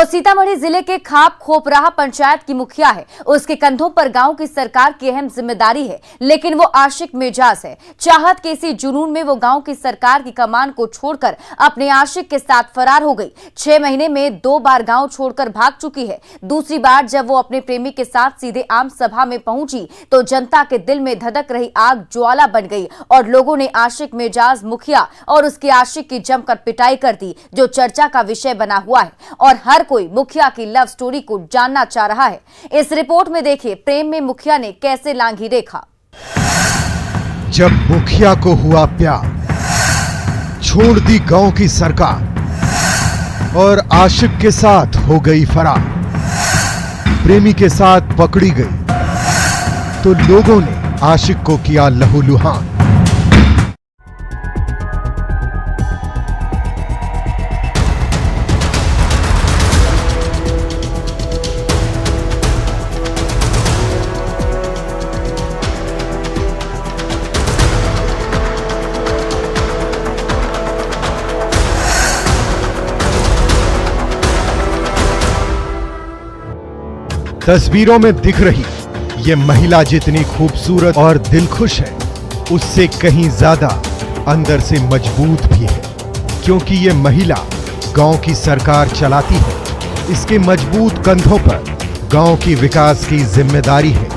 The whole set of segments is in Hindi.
वो सीतामढ़ी जिले के खाप खोपराहा पंचायत की मुखिया है। उसके कंधों पर गांव की सरकार की अहम जिम्मेदारी है, लेकिन वो आशिक मिजाज है। चाहत के इसी जुनून में वो गांव की सरकार की कमान को छोड़कर अपने आशिक के साथ फरार हो गई। 6 महीने में 2 बार गांव छोड़कर भाग चुकी है। दूसरी बार जब वो अपने प्रेमी के साथ सीधे आम सभा में पहुंची तो जनता के दिल में धधक रही आग ज्वाला बन गई और लोगों ने आशिक मिजाज मुखिया और उसके आशिक की जमकर पिटाई कर दी, जो चर्चा का विषय बना हुआ है और हर कोई मुखिया की लव स्टोरी को जानना चाह रहा है। इस रिपोर्ट में देखिए प्रेम में मुखिया ने कैसे लांघी रेखा। जब मुखिया को हुआ प्यार, छोड़ दी गांव की सरकार और आशिक के साथ हो गई फरार, प्रेमी के साथ पकड़ी गई तो लोगों ने आशिक को किया लहूलुहान। तस्वीरों में दिख रही ये महिला जितनी खूबसूरत और दिलखुश है, उससे कहीं ज्यादा अंदर से मजबूत भी है, क्योंकि ये महिला गांव की सरकार चलाती है। इसके मजबूत कंधों पर गांव की विकास की जिम्मेदारी है,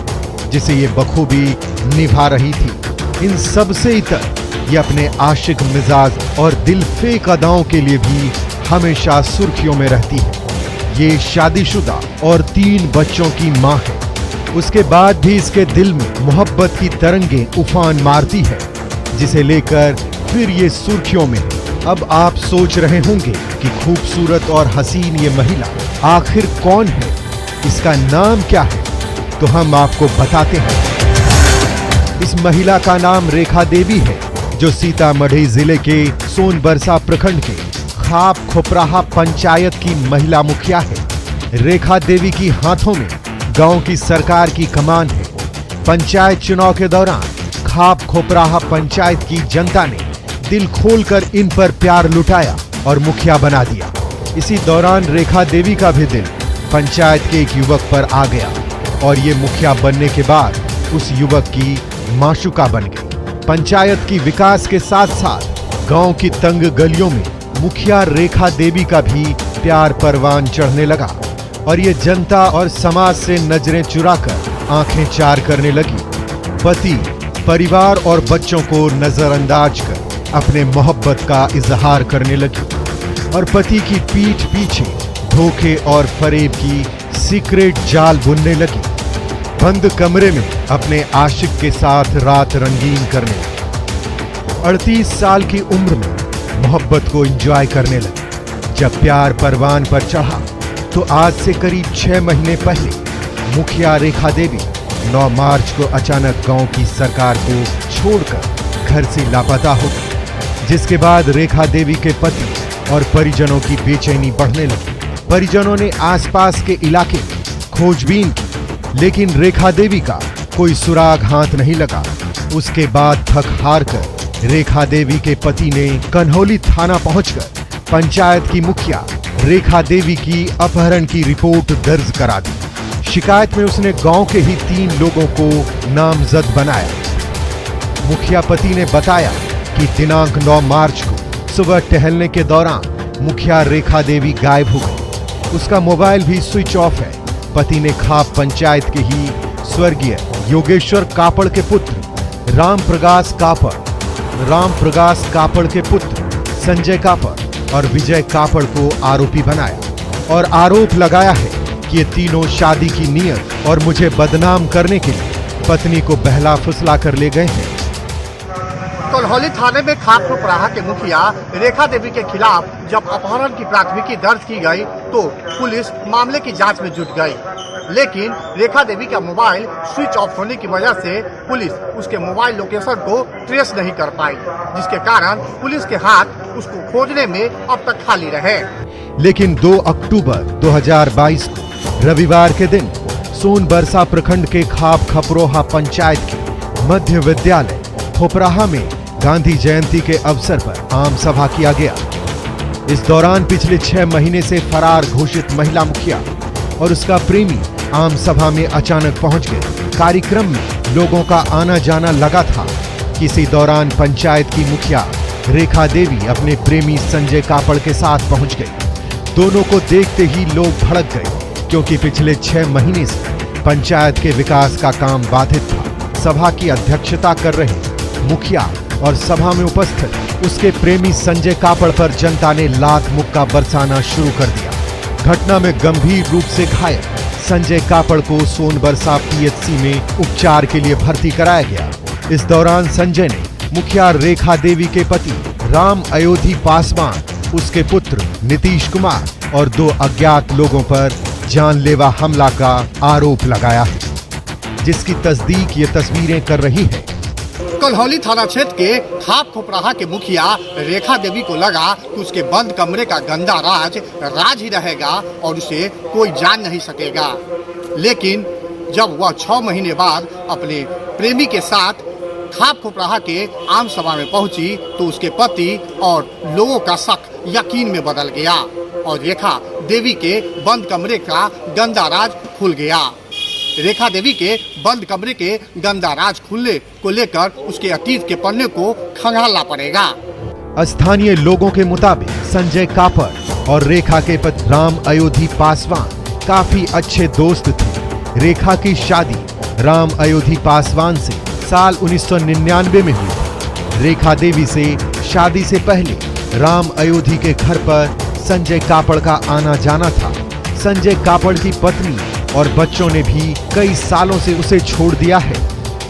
जिसे ये बखूबी निभा रही थी। इन सब से इतर ये अपने आशिक मिजाज और दिल फेक अदाओं के लिए भी हमेशा सुर्खियों में रहती है। ये शादीशुदा और 3 बच्चों की मां है। उसके बाद भी इसके दिल में मोहब्बत की तरंगें उफान मारती है, जिसे लेकर फिर ये सुर्खियों में। अब आप सोच रहे होंगे कि खूबसूरत और हसीन ये महिला आखिर कौन है, इसका नाम क्या है, तो हम आपको बताते हैं। इस महिला का नाम रेखा देवी है, जो सीतामढ़ी जिले के सोनबरसा प्रखंड के खाप खोपराहा पंचायत की महिला मुखिया है। रेखा देवी की हाथों में गांव की सरकार की कमान है। पंचायत चुनाव के दौरान खाप खोपराहा पंचायत की जनता ने दिल खोलकर इन पर प्यार लुटाया और मुखिया बना दिया। इसी दौरान रेखा देवी का भी दिल पंचायत के एक युवक पर आ गया और ये मुखिया बनने के बाद उस युवक की माशुका बन गई। पंचायत की विकास के साथ साथ गांव की तंग गलियों में मुखिया रेखा देवी का भी प्यार परवान चढ़ने लगा और ये जनता और समाज से नजरें चुराकर आंखें चार करने लगी। पति, परिवार और बच्चों को नजरअंदाज कर अपने मोहब्बत का इजहार करने लगी और पति की पीठ पीछे धोखे और फरेब की सीक्रेट जाल बुनने लगी। बंद कमरे में अपने आशिक के साथ रात रंगीन करने लगी। 38 साल की उम्र में मोहब्बत को एंजॉय करने लगे। जब प्यार परवान पर चढ़ा तो आज से करीब 6 महीने पहले मुखिया रेखा देवी 9 मार्च को अचानक गांव की सरकार को छोड़कर घर से लापता हो गई, जिसके बाद रेखा देवी के पति और परिजनों की बेचैनी बढ़ने लगी। परिजनों ने आसपास के इलाके में खोजबीन की, लेकिन रेखा देवी का कोई सुराग हाथ नहीं लगा। उसके बाद थक हार कर रेखा देवी के पति ने कन्हौली थाना पहुंचकर पंचायत की मुखिया रेखा देवी की अपहरण की रिपोर्ट दर्ज करा दी। शिकायत में उसने गांव के ही 3 लोगों को नामजद बनाया। मुखिया पति ने बताया कि दिनांक 9 मार्च को सुबह टहलने के दौरान मुखिया रेखा देवी गायब हो गई। उसका मोबाइल भी स्विच ऑफ है। पति ने खाप पंचायत के ही स्वर्गीय योगेश्वर कापड़ के पुत्र राम प्रकाश कापड़ के पुत्र संजय कापड़ और विजय कापड़ को आरोपी बनाया और आरोप लगाया है कि ये तीनों शादी की नियत और मुझे बदनाम करने के लिए पत्नी को बहला फुसला कर ले गए हैं। कन्हौली थाने में खाप खोपराहा के मुखिया रेखा देवी के खिलाफ जब अपहरण की प्राथमिकी दर्ज की गई तो पुलिस मामले की जांच में जुट गई, लेकिन रेखा देवी का मोबाइल स्विच ऑफ होने की वजह से पुलिस उसके मोबाइल लोकेशन को ट्रेस नहीं कर पाई, जिसके कारण पुलिस के हाथ उसको खोजने में अब तक खाली रहे। लेकिन 2 अक्टूबर 2022 को रविवार के दिन सोनबरसा प्रखंड के खाप खपरोहा पंचायत के मध्य विद्यालय खोपराहा में गांधी जयंती के अवसर पर आम सभा किया गया। इस दौरान पिछले 6 महीने से फरार घोषित महिला मुखिया और उसका प्रेमी आम सभा में अचानक पहुंच गए। कार्यक्रम में लोगों का आना जाना लगा था। किसी दौरान पंचायत की मुखिया रेखा देवी अपने प्रेमी संजय कापड़ के साथ पहुंच गई। दोनों को देखते ही लोग भड़क गए, क्योंकि पिछले 6 महीने से पंचायत के विकास का काम बाधित था। सभा की अध्यक्षता कर रहे मुखिया और सभा में उपस्थित उसके प्रेमी संजय कापड़ पर जनता ने लात मुक्का बरसाना शुरू कर दिया। घटना में गंभीर रूप से घायल संजय कापड़ को सोनबरसा पीएचसी में उपचार के लिए भर्ती कराया गया। इस दौरान संजय ने मुखिया रेखा देवी के पति राम अयोधी पासवान, उसके पुत्र नीतीश कुमार और 2 अज्ञात लोगों पर जानलेवा हमला का आरोप लगाया है, जिसकी तस्दीक ये तस्वीरें कर रही है। कलहौली थाना क्षेत्र के खाप खोपराहा के मुखिया रेखा देवी को लगा कि उसके बंद कमरे का गंदा राज ही रहेगा और उसे कोई जान नहीं सकेगा। लेकिन जब वह 6 महीने बाद अपने प्रेमी के साथ खाप खोपराहा के आम सभा में पहुंची तो उसके पति और लोगों का शक यकीन में बदल गया और रेखा देवी के बंद कमरे का गंदा राज खुल गया। रेखा देवी के बंद कमरे के गंदा राज खुलने को लेकर उसके अतीत के पन्ने को खंगालना पड़ेगा। स्थानीय लोगों के मुताबिक संजय कापड़ और रेखा के पति राम अयोधी पासवान काफी अच्छे दोस्त थे। रेखा की शादी राम अयोधी पासवान से साल 1999 में हुई। रेखा देवी से शादी से पहले राम अयोधी के घर पर संजय कापड़ का आना जाना था। संजय कापड़ की पत्नी और बच्चों ने भी कई सालों से उसे छोड़ दिया है।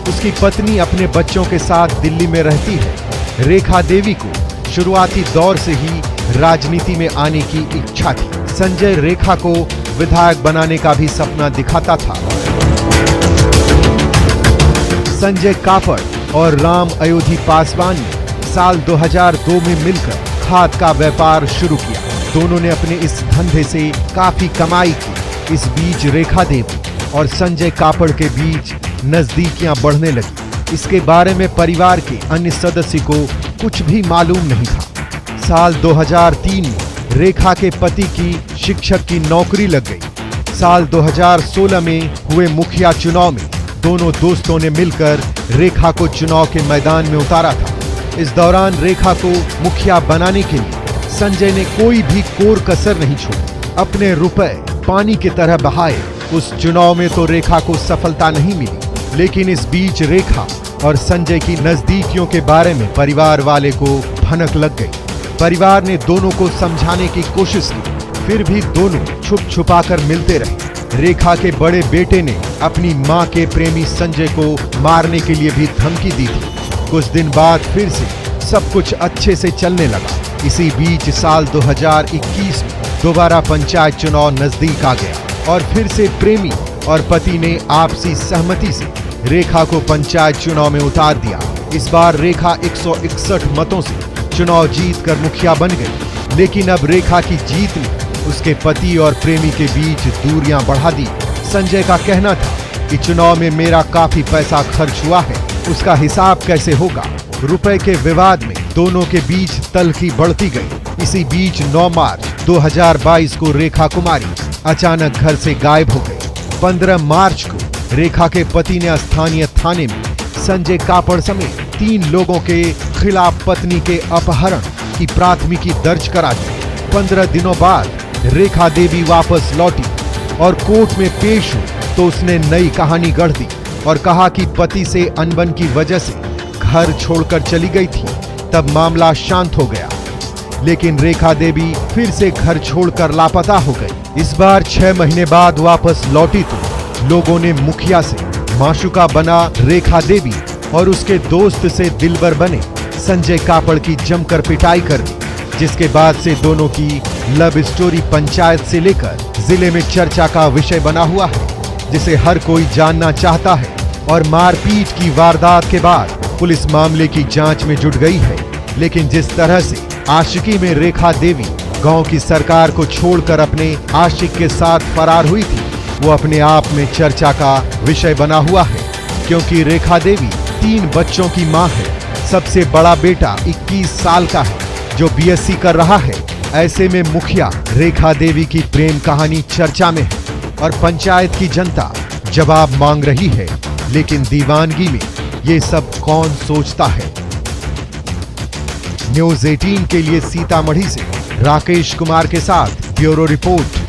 उसकी पत्नी अपने बच्चों के साथ दिल्ली में रहती है। रेखा देवी को शुरुआती दौर से ही राजनीति में आने की इच्छा थी। संजय रेखा को विधायक बनाने का भी सपना दिखाता था। संजय कापड़ और राम अयोधी पासवान ने साल 2002 में मिलकर खाद का व्यापार शुरू किया। दोनों ने अपने इस धंधे से काफी कमाई की। इस बीच रेखा देवी और संजय कापड़ के बीच नजदीकियां बढ़ने लगी। इसके बारे में परिवार के अन्य सदस्य को कुछ भी मालूम नहीं था। साल 2003 में रेखा के पति की शिक्षक की नौकरी लग गई। साल 2016 में हुए मुखिया चुनाव में दोनों दोस्तों ने मिलकर रेखा को चुनाव के मैदान में उतारा था। इस दौरान रेखा को मुखिया बनाने के लिए संजय ने कोई भी कोर कसर नहीं छोड़ी। अपने रुपए पानी की तरह बहाए। उस चुनाव में तो रेखा को सफलता नहीं मिली, लेकिन इस बीच रेखा और संजय की नजदीकियों के बारे में परिवार वाले को भनक लग गई। परिवार ने दोनों को समझाने की कोशिश की, फिर भी दोनों छुप छुपाकर मिलते रहे। रेखा के बड़े बेटे ने अपनी मां के प्रेमी संजय को मारने के लिए भी धमकी दी थी। कुछ दिन बाद फिर से सब कुछ अच्छे से चलने लगा। इसी बीच साल 2021 में दोबारा पंचायत चुनाव नजदीक आ गया और फिर से प्रेमी और पति ने आपसी सहमति से रेखा को पंचायत चुनाव में उतार दिया। इस बार रेखा 161 मतों से चुनाव जीतकर मुखिया बन गई। लेकिन अब रेखा की जीत ने उसके पति और प्रेमी के बीच दूरियां बढ़ा दी। संजय का कहना था कि चुनाव में मेरा काफी पैसा खर्च हुआ है, उसका हिसाब कैसे होगा। रुपए के विवाद में दोनों के बीच तल्खी बढ़ती गई। इसी बीच 9 मार्च 2022 को रेखा कुमारी अचानक घर से गायब हो गई। 15 मार्च को रेखा के पति ने स्थानीय थाने में संजय कापड़ समेत 3 लोगों के खिलाफ पत्नी के अपहरण की प्राथमिकी दर्ज करा दी। 15 दिनों बाद रेखा देवी वापस लौटी और कोर्ट में पेश हुई तो उसने नई कहानी गढ़ दी और कहा कि पति से अनबन की वजह से घर छोड़कर चली गई थी। तब मामला शांत हो गया, लेकिन रेखा देवी फिर से घर छोड़कर लापता हो गई। इस बार 6 महीने बाद वापस लौटी तो लोगों ने मुखिया से माशुका बना रेखा देवी और उसके दोस्त से दिलबर बने संजय कापड़ की जमकर पिटाई कर दी, जिसके बाद से दोनों की लव स्टोरी पंचायत से लेकर जिले में चर्चा का विषय बना हुआ है, जिसे हर कोई जानना चाहता है। और मारपीट की वारदात के बाद पुलिस मामले की जांच में जुट गई है। लेकिन जिस तरह से आशिकी में रेखा देवी गांव की सरकार को छोड़कर अपने आशिक के साथ फरार हुई थी, वो अपने आप में चर्चा का विषय बना हुआ है, क्योंकि रेखा देवी 3 बच्चों की मां है। सबसे बड़ा बेटा 21 साल का है जो बीएससी कर रहा है। ऐसे में मुखिया रेखा देवी की प्रेम कहानी चर्चा में है और पंचायत की जनता जवाब मांग रही है, लेकिन दीवानगी में ये सब कौन सोचता है। न्यूज़ 18 के लिए सीतामढ़ी से राकेश कुमार के साथ ब्यूरो रिपोर्ट।